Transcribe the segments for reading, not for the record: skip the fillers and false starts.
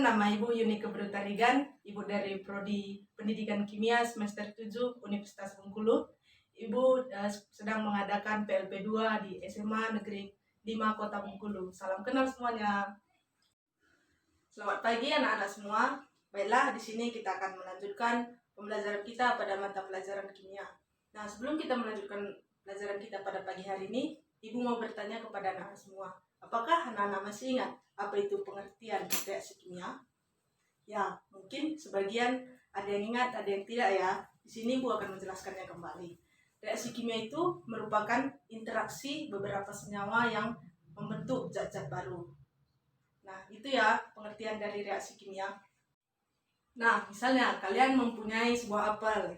nama Ibu Yunike Brutarigan, Ibu dari Prodi Pendidikan Kimia semester 7 Universitas Bengkulu. Ibu sedang mengadakan PLP 2 di SMA Negeri 5 Kota Bengkulu. Salam kenal semuanya. Selamat pagi anak-anak semua. Baiklah, di sini kita akan melanjutkan pembelajaran kita pada mata pelajaran kimia. Nah, sebelum kita melanjutkan pelajaran kita pada pagi hari ini, Ibu mau bertanya kepada anak-anak semua. Apakah anak-anak masih ingat apa itu pengertian reaksi kimia? Ya, mungkin sebagian ada yang ingat, ada yang tidak ya. Di sini Ibu akan menjelaskannya kembali. Reaksi kimia itu merupakan interaksi beberapa senyawa yang membentuk zat-zat baru. Nah, itu ya pengertian dari reaksi kimia. Nah, misalnya kalian mempunyai sebuah apel.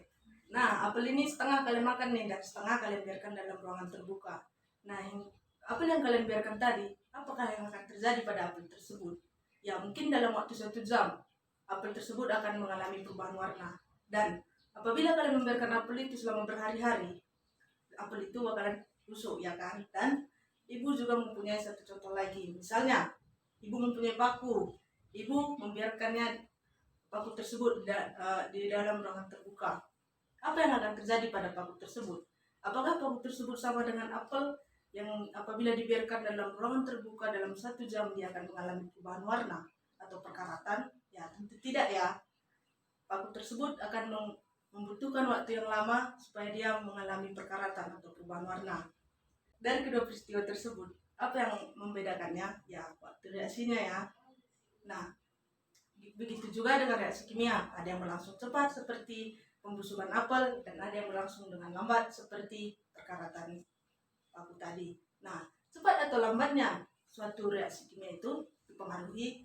Nah, apel ini setengah kalian makan nih, dan setengah kalian biarkan dalam ruangan terbuka. Nah, apel yang kalian biarkan tadi, apakah yang akan terjadi pada apel tersebut? Ya, mungkin dalam waktu 1 jam, apel tersebut akan mengalami perubahan warna. Dan apabila kalian membiarkan apel itu selama berhari-hari, apel itu bakalan busuk, ya kan? Dan Ibu juga mempunyai satu contoh lagi. Misalnya, Ibu mempunyai paku. Ibu membiarkannya paku tersebut di dalam ruangan terbuka. Apa yang akan terjadi pada paku tersebut? Apakah paku tersebut sama dengan apel yang apabila dibiarkan dalam ruangan terbuka dalam 1 jam dia akan mengalami perubahan warna atau perkaratan? Ya, tentu tidak ya. Paku tersebut akan membutuhkan waktu yang lama supaya dia mengalami perkaratan atau perubahan warna. Dari kedua peristiwa tersebut, apa yang membedakannya? Ya, waktu reaksinya ya. Nah, begitu juga dengan reaksi kimia. Ada yang berlangsung cepat seperti pembusukan apel, dan ada yang berlangsung dengan lambat seperti perkaratan paku tadi. Nah, cepat atau lambatnya suatu reaksi kimia itu dipengaruhi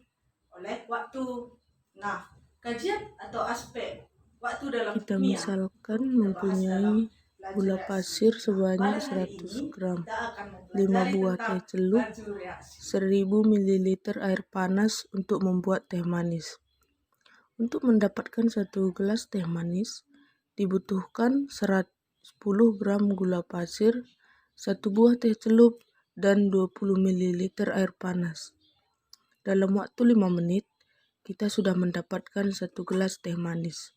oleh waktu. Nah, kajian atau aspek waktu dalam Kita kimia misalkan mempunyai gula pasir sebanyak 100 gram, 5 buah teh celup, 1000 ml air panas untuk membuat teh manis. Untuk mendapatkan 1 gelas teh manis, dibutuhkan 10 gram gula pasir, 1 buah teh celup, dan 20 ml air panas. Dalam waktu 5 menit, kita sudah mendapatkan 1 gelas teh manis.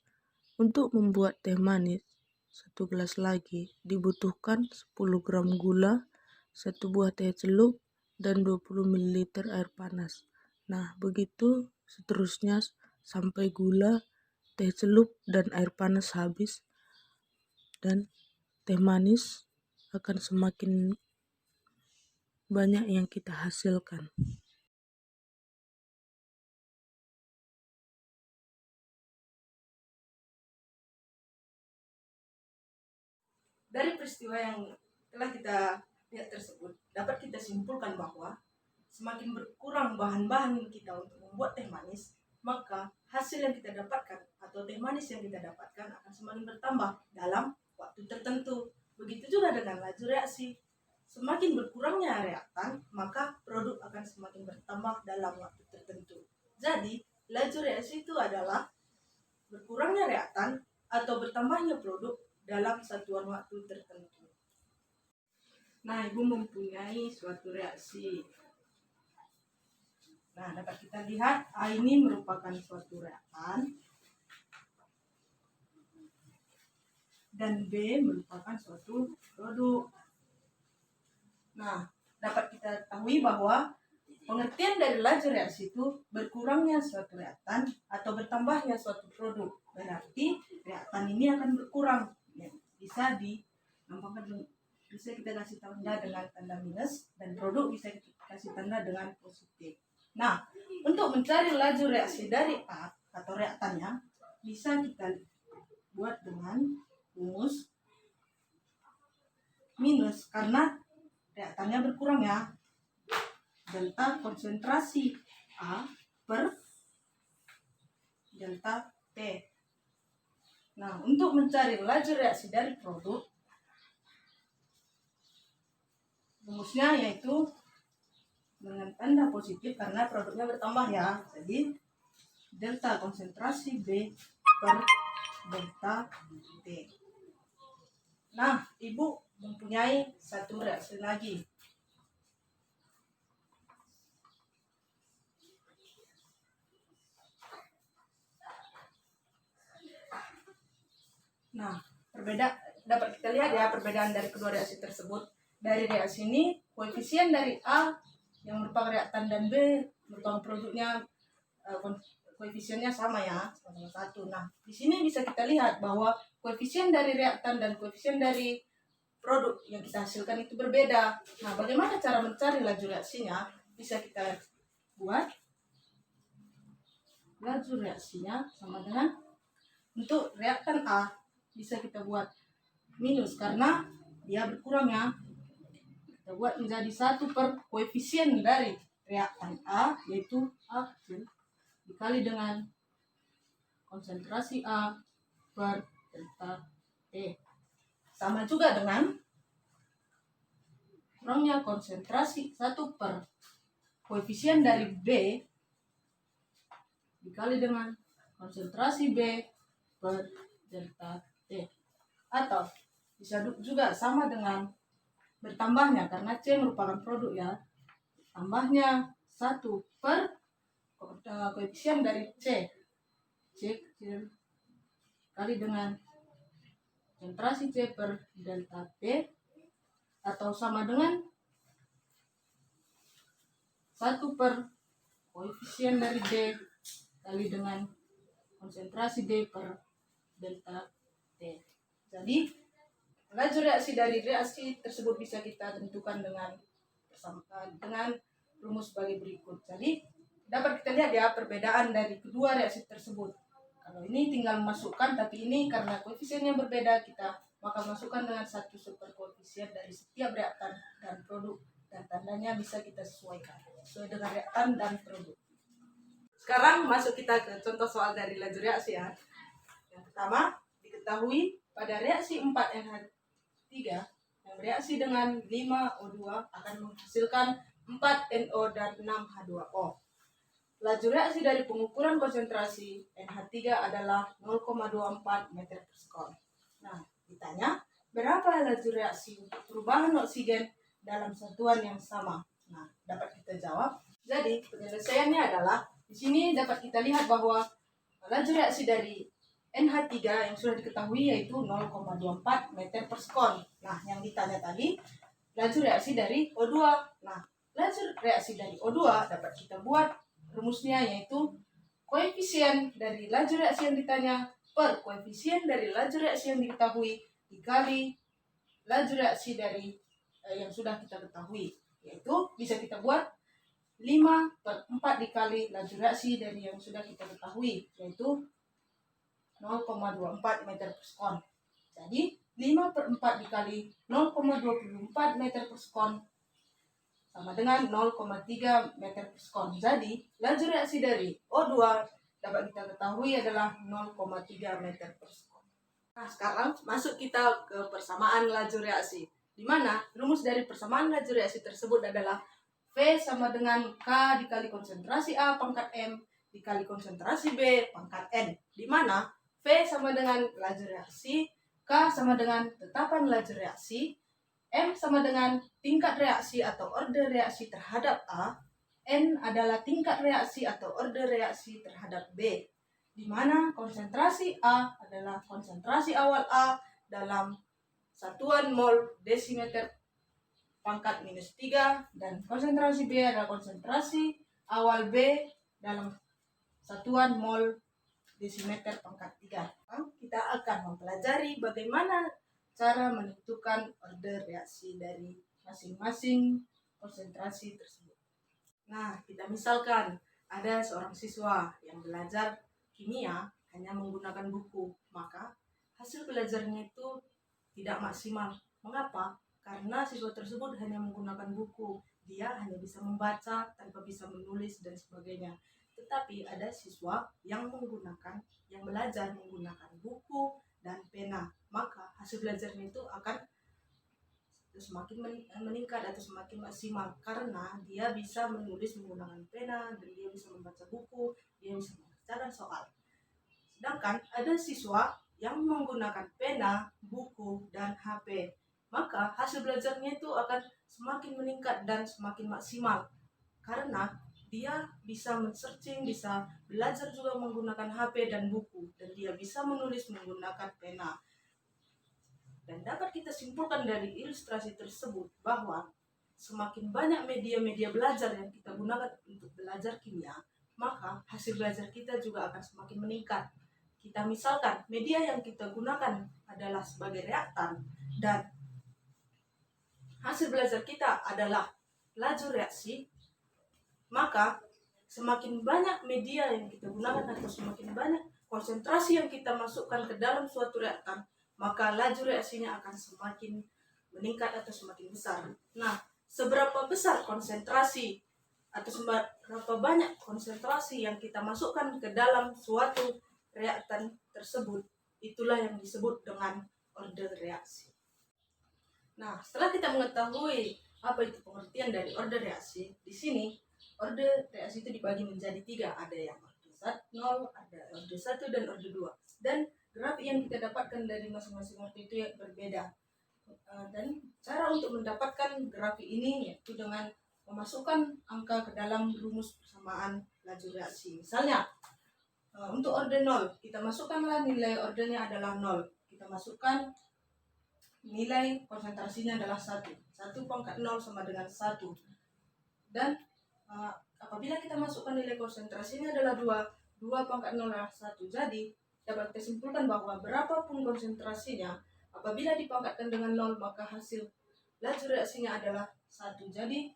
Untuk membuat teh manis 1 gelas lagi, dibutuhkan 10 gram gula, 1 buah teh celup, dan 20 ml air panas. Nah, begitu seterusnya sampai gula, teh celup, dan air panas habis, dan teh manis akan semakin banyak yang kita hasilkan. Dari peristiwa yang telah kita lihat tersebut, dapat kita simpulkan bahwa semakin berkurang bahan-bahan kita untuk membuat teh manis, maka hasil yang kita dapatkan atau teh manis yang kita dapatkan akan semakin bertambah dalam waktu tertentu. Begitu juga dengan laju reaksi. Semakin berkurangnya reaktan, maka produk akan semakin bertambah dalam waktu tertentu. Jadi, laju reaksi itu adalah berkurangnya reaktan atau bertambahnya produk dalam satuan waktu tertentu. Nah, Ibu mempunyai suatu reaksi. Nah, dapat kita lihat A ini merupakan suatu reaktan dan B merupakan suatu produk. Nah, dapat kita ketahui bahwa pengertian dari laju reaksi itu berkurangnya suatu reaktan atau bertambahnya suatu produk. Berarti reaktan ini akan berkurang. Ya, bisa kita kasih tanda dengan tanda minus, dan produk bisa kita kasih tanda dengan positif. Nah, untuk mencari laju reaksi dari A atau reaktannya, bisa kita buat dengan rumus minus karena reaktannya berkurang ya. Delta konsentrasi A per delta T. Nah, untuk mencari laju reaksi dari produk, rumusnya yaitu dengan tanda positif karena produknya bertambah ya. Jadi delta konsentrasi B per delta T. Nah, Ibu mempunyai satu reaksi lagi. Nah, dapat kita lihat ya perbedaan dari kedua reaksi tersebut. Dari reaksi ini, koefisien dari A yang merupakan reaktan dan B merupakan produknya, koefisiennya sama ya, sama satu. Nah, di sini bisa kita lihat bahwa koefisien dari reaktan dan koefisien dari produk yang kita hasilkan itu berbeda. Nah, bagaimana cara mencari laju reaksinya? Bisa kita buat laju reaksinya sama dengan, untuk reaktan A bisa kita buat minus karena dia berkurang ya. Kita buat menjadi 1 per koefisien dari reaktan A, yaitu A kecil dikali dengan konsentrasi A per delta T. Sama juga dengan kurangnya konsentrasi 1 per koefisien dari B dikali dengan konsentrasi B per delta T. Atau bisa juga sama dengan bertambahnya, karena C merupakan produk ya, tambahnya 1 per koefisien dari C kecil kali dengan konsentrasi C per delta T, atau sama dengan 1 per koefisien dari D kali dengan konsentrasi D per delta T. Jadi laju reaksi dari reaksi tersebut bisa kita tentukan dengan rumus sebagai berikut. Jadi dapat kita lihat ya perbedaan dari kedua reaksi tersebut. Kalau ini tinggal memasukkan, tapi ini karena koefisiennya berbeda, kita maka masukkan dengan 1 super koefisien dari setiap reaktan dan produk, dan tandanya bisa kita sesuaikan sesuai dengan reaktan dan produk. Sekarang masuk kita ke contoh soal dari laju reaksi ya. Yang pertama, diketahui pada reaksi 4NH3 yang bereaksi dengan 5O2 akan menghasilkan 4NO dan 6H2O. Laju reaksi dari pengukuran konsentrasi NH3 adalah 0,24 meter per sekon. Nah, ditanya berapa laju reaksi untuk perubahan oksigen dalam satuan yang sama. Nah, dapat kita jawab. Jadi, penyelesaiannya adalah di sini dapat kita lihat bahwa laju reaksi dari NH3 yang sudah diketahui yaitu 0,24 meter per sekon. Nah, yang ditanya tadi laju reaksi dari O2. Nah, laju reaksi dari O2 dapat kita buat rumusnya, yaitu koefisien dari laju reaksi yang ditanya per koefisien dari laju reaksi yang diketahui dikali laju reaksi dari yang sudah kita ketahui, yaitu bisa kita buat 5/4 dikali laju reaksi dari yang sudah kita ketahui, yaitu 0,24 meter per sekon. Jadi 5/4 dikali 0,24 meter per sekon sama dengan 0,3 meter per sekon. Jadi laju reaksi dari O2 dapat kita ketahui adalah 0,3 meter per sekon. Nah, sekarang masuk kita ke persamaan laju reaksi, di mana rumus dari persamaan laju reaksi tersebut adalah V sama dengan K dikali konsentrasi A pangkat M dikali konsentrasi B pangkat N, di mana V sama dengan laju reaksi, K sama dengan tetapan laju reaksi, M sama dengan tingkat reaksi atau order reaksi terhadap A, N adalah tingkat reaksi atau order reaksi terhadap B, di mana konsentrasi A adalah konsentrasi awal A dalam satuan mol desimeter pangkat -3, dan konsentrasi B adalah konsentrasi awal B dalam satuan mol desimeter pangkat 3. Kita akan mempelajari bagaimana cara menentukan order reaksi dari masing-masing konsentrasi tersebut. Nah, kita misalkan ada seorang siswa yang belajar kimia hanya menggunakan buku, maka hasil belajarnya itu tidak maksimal. Mengapa? Karena siswa tersebut hanya menggunakan buku, dia hanya bisa membaca tanpa bisa menulis dan sebagainya. Tetapi ada siswa yang belajar menggunakan buku dan pena, maka hasil belajarnya itu akan semakin meningkat atau semakin maksimal karena dia bisa menulis menggunakan pena dan dia bisa membaca buku, dia bisa mengerjakan soal. Sedangkan ada siswa yang menggunakan pena, buku, dan HP, maka hasil belajarnya itu akan semakin meningkat dan semakin maksimal karena dia bisa men-searching, bisa belajar juga menggunakan HP dan buku, dan dia bisa menulis menggunakan pena. Dan dapat kita simpulkan dari ilustrasi tersebut bahwa semakin banyak media-media belajar yang kita gunakan untuk belajar kimia, maka hasil belajar kita juga akan semakin meningkat. Kita misalkan media yang kita gunakan adalah sebagai reaktan dan hasil belajar kita adalah laju reaksi, maka semakin banyak media yang kita gunakan atau semakin banyak konsentrasi yang kita masukkan ke dalam suatu reaktan, maka laju reaksinya akan semakin meningkat atau semakin besar. Nah, seberapa besar konsentrasi atau seberapa banyak konsentrasi yang kita masukkan ke dalam suatu reaktan tersebut, itulah yang disebut dengan order reaksi. Nah, setelah kita mengetahui apa itu pengertian dari order reaksi, di sini order reaksi itu dibagi menjadi 3, ada yang order 0, ada order 1 dan order 2. Dan grafik yang kita dapatkan dari masing-masing order itu berbeda. Dan cara untuk mendapatkan grafik ini yaitu dengan memasukkan angka ke dalam rumus persamaan laju reaksi. Misalnya, untuk order 0, kita masukkanlah nilai ordernya adalah 0. Kita masukkan nilai konsentrasinya adalah 1. 1 pangkat 0 sama dengan 1. Dan apabila kita masukkan nilai konsentrasinya adalah 2, 2 pangkat 0 adalah 1. Jadi, dapat kita simpulkan bahwa berapapun konsentrasinya, apabila dipangkatkan dengan 0, maka hasil laju reaksinya adalah 1. Jadi,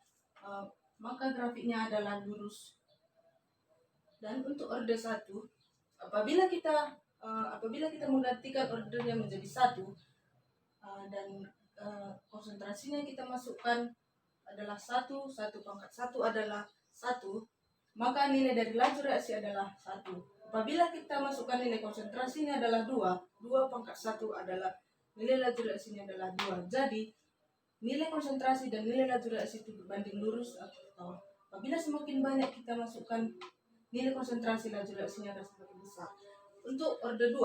maka grafiknya adalah lurus. Dan untuk order 1, apabila kita menggantikan ordernya menjadi 1, dan konsentrasinya kita masukkan adalah 1 pangkat 1 adalah 1, maka nilai dari laju reaksi adalah 1. Apabila kita masukkan nilai konsentrasinya adalah 2, 2 pangkat 1 adalah nilai laju reaksinya adalah 2. Jadi, nilai konsentrasi dan nilai laju reaksi itu berbanding lurus, atau apabila semakin banyak kita masukkan nilai konsentrasi, laju reaksinya akan semakin besar. Untuk order 2,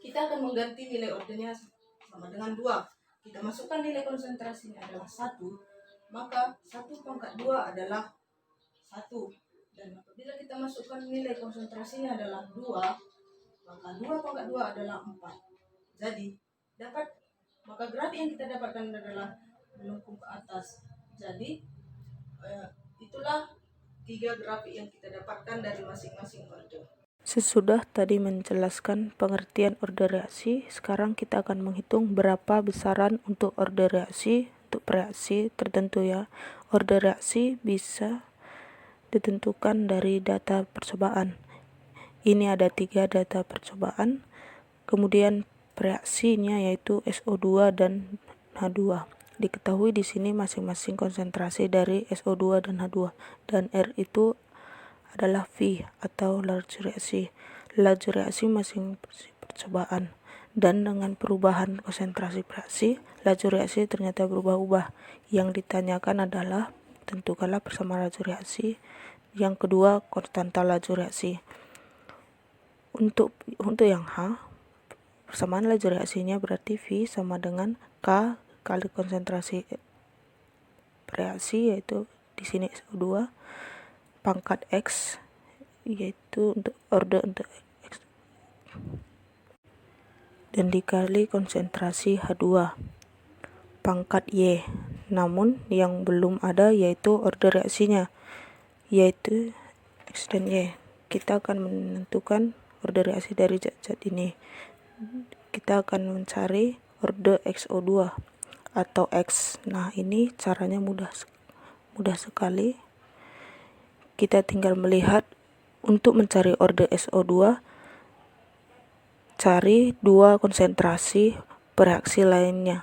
kita akan mengganti nilai ordernya sama dengan 2. Kita masukkan nilai konsentrasinya adalah 1, maka 1 pangkat 2 adalah 1. Dan apabila kita masukkan nilai konsentrasinya adalah 2, maka 2 pangkat 2 adalah 4. Jadi, maka grafik yang kita dapatkan adalah melengkung ke atas. Jadi, itulah 3 grafik yang kita dapatkan dari masing-masing order. Sesudah tadi menjelaskan pengertian order reaksi, sekarang kita akan menghitung berapa besaran untuk order reaksi. Untuk reaksi tertentu ya, order reaksi bisa ditentukan dari data percobaan. Ini ada 3 data percobaan, kemudian reaksinya yaitu SO2 dan H2. Diketahui di sini masing-masing konsentrasi dari SO2 dan H2, dan R itu adalah V atau laju reaksi. Laju reaksi masing percobaan, dan dengan perubahan konsentrasi reaksi, laju reaksi ternyata berubah-ubah. Yang ditanyakan adalah tentukanlah persamaan laju reaksi. Yang kedua, konstanta laju reaksi. Untuk yang H, persamaan laju reaksinya berarti V sama dengan K kali konsentrasi reaksi, yaitu di sini SO2 pangkat X, yaitu untuk order untuk X, dan dikali konsentrasi H2 pangkat Y. Namun yang belum ada yaitu order reaksinya, yaitu X dan Y. Kita akan menentukan order reaksi dari zat-zat ini. Kita akan mencari order XO2 atau X. Nah, ini caranya mudah sekali. Kita tinggal melihat untuk mencari order SO2, cari 2 konsentrasi bereaksi lainnya.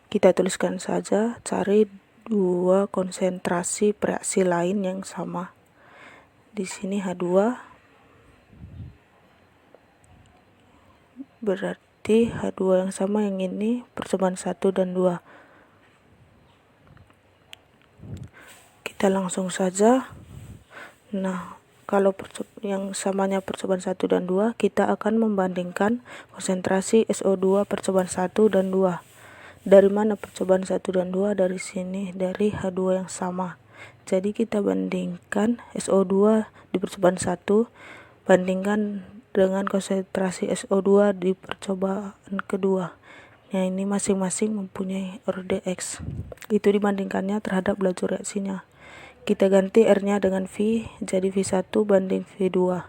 Kita tuliskan saja, cari 2 konsentrasi bereaksi lain yang sama. Di sini H2, berarti H2 yang sama yang ini percobaan 1 dan 2. Kita langsung saja. Nah, kalau yang samanya percobaan 1 dan 2, kita akan membandingkan konsentrasi SO2 percobaan 1 dan 2. Dari mana percobaan 1 dan 2? Dari sini, dari H2 yang sama. Jadi kita bandingkan SO2 di percobaan 1, bandingkan dengan konsentrasi SO2 di percobaan kedua. Nah, ini masing-masing mempunyai orde X. Itu dibandingkannya terhadap laju reaksinya. Kita ganti R-nya dengan V, jadi V1 banding V2.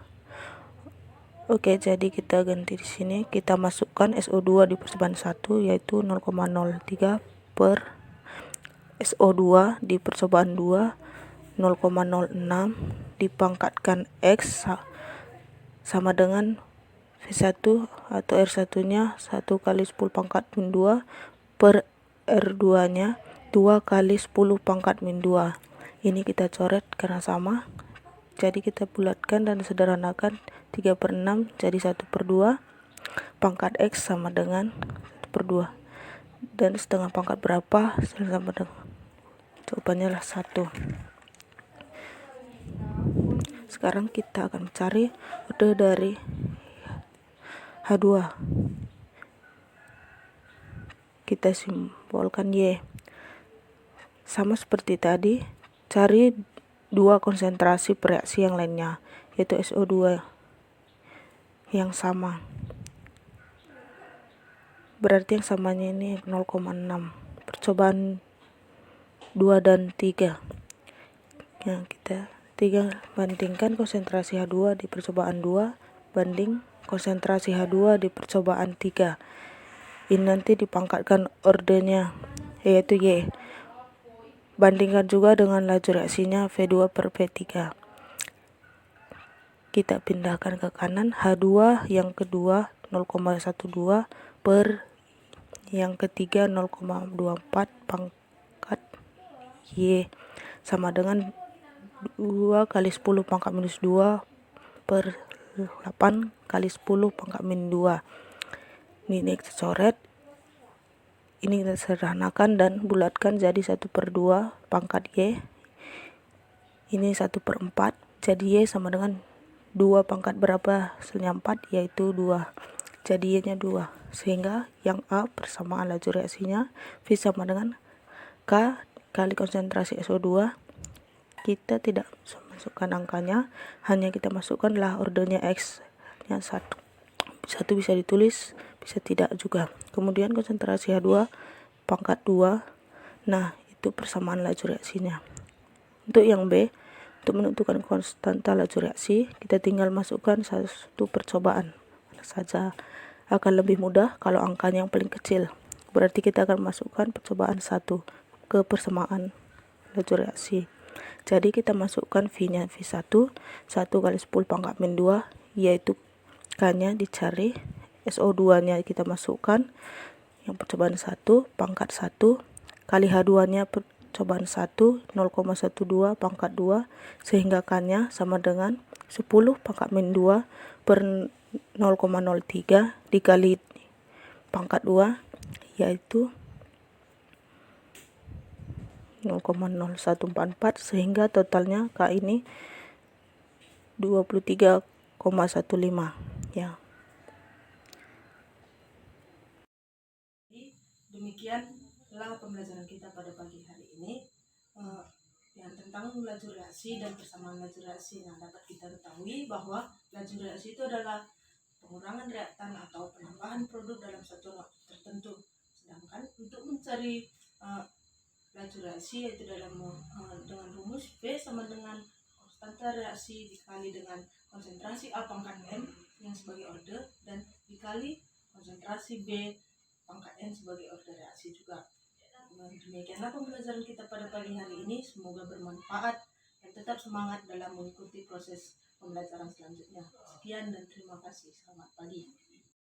Oke, jadi kita ganti di sini. Kita masukkan SO2 di percobaan 1 yaitu 0,03 per SO2 di percobaan 2 0,06 dipangkatkan X sama dengan V1 atau R1 nya 1 kali 10 pangkat min 2 per R2 nya 2 kali 10 pangkat min 2. Ini kita coret karena sama, jadi kita bulatkan dan sederhanakan 3/6 jadi 1/2 pangkat X sama dengan 1/2, dan setengah pangkat berapa sama dengan, jawabannya lah 1. Sekarang kita akan mencari orde dari H2. Kita simbolkan Y. Sama seperti tadi, cari dua konsentrasi bereaksi yang lainnya, yaitu SO2 yang sama. Berarti yang samanya ini 0,6. Percobaan 2 dan 3. Yang kita bandingkan konsentrasi H2 di percobaan 2 banding konsentrasi H2 di percobaan 3. Ini nanti dipangkatkan ordenya, yaitu Y. Bandingkan juga dengan laju reaksinya V2 per V3. Kita pindahkan ke kanan, H2 yang kedua 0,12 per yang ketiga 0,24 pangkat Y sama dengan 2 kali 10 pangkat minus 2 per 8 kali 10 pangkat min 2. Ini kita coret, ini kita sederhanakan dan bulatkan jadi 1/2 pangkat Y. Ini 1/4, jadi Y sama dengan 2 pangkat berapa hasilnya 4, yaitu 2. Jadi Y nya 2, sehingga yang A persamaan laju reaksinya V sama dengan K kali konsentrasi SO2. Kita tidak masukkan angkanya, hanya kita masukkanlah ordenya X nya 1 bisa ditulis, bisa tidak juga. Kemudian konsentrasi H2 pangkat 2. Nah, itu persamaan laju reaksinya. Untuk yang B, untuk menentukan konstanta laju reaksi, kita tinggal masukkan satu percobaan. Mana saja akan lebih mudah kalau angkanya yang paling kecil. Berarti kita akan masukkan percobaan 1 ke persamaan laju reaksi. Jadi kita masukkan V-nya V1, 1 kali 10 pangkat min 2, yaitu K-nya dicari, SO2-nya kita masukkan, yang percobaan 1 pangkat 1 kali H2-nya percobaan 1 0,12 pangkat 2, sehingga K-nya sama dengan 10 pangkat min 2 per 0,03 dikali pangkat 2, yaitu 0,0144, sehingga totalnya K ini 23,15 ya. Demikianlah pembelajaran kita pada pagi hari ini yang tentang laju reaksi dan persamaan laju reaksi. Nah, dapat kita ketahui bahwa laju reaksi itu adalah pengurangan reaktan atau penambahan produk dalam satu waktu tertentu. Sedangkan untuk mencari laju reaksi yaitu dengan rumus V sama dengan konstanta reaksi dikali dengan konsentrasi A pangkat M yang sebagai orde dan dikali konsentrasi B pangkat N sebagai orde reaksi juga. Demikianlah pembelajaran kita pada pagi hari ini, semoga bermanfaat dan tetap semangat dalam mengikuti proses pembelajaran selanjutnya. Sekian dan terima kasih. Selamat pagi.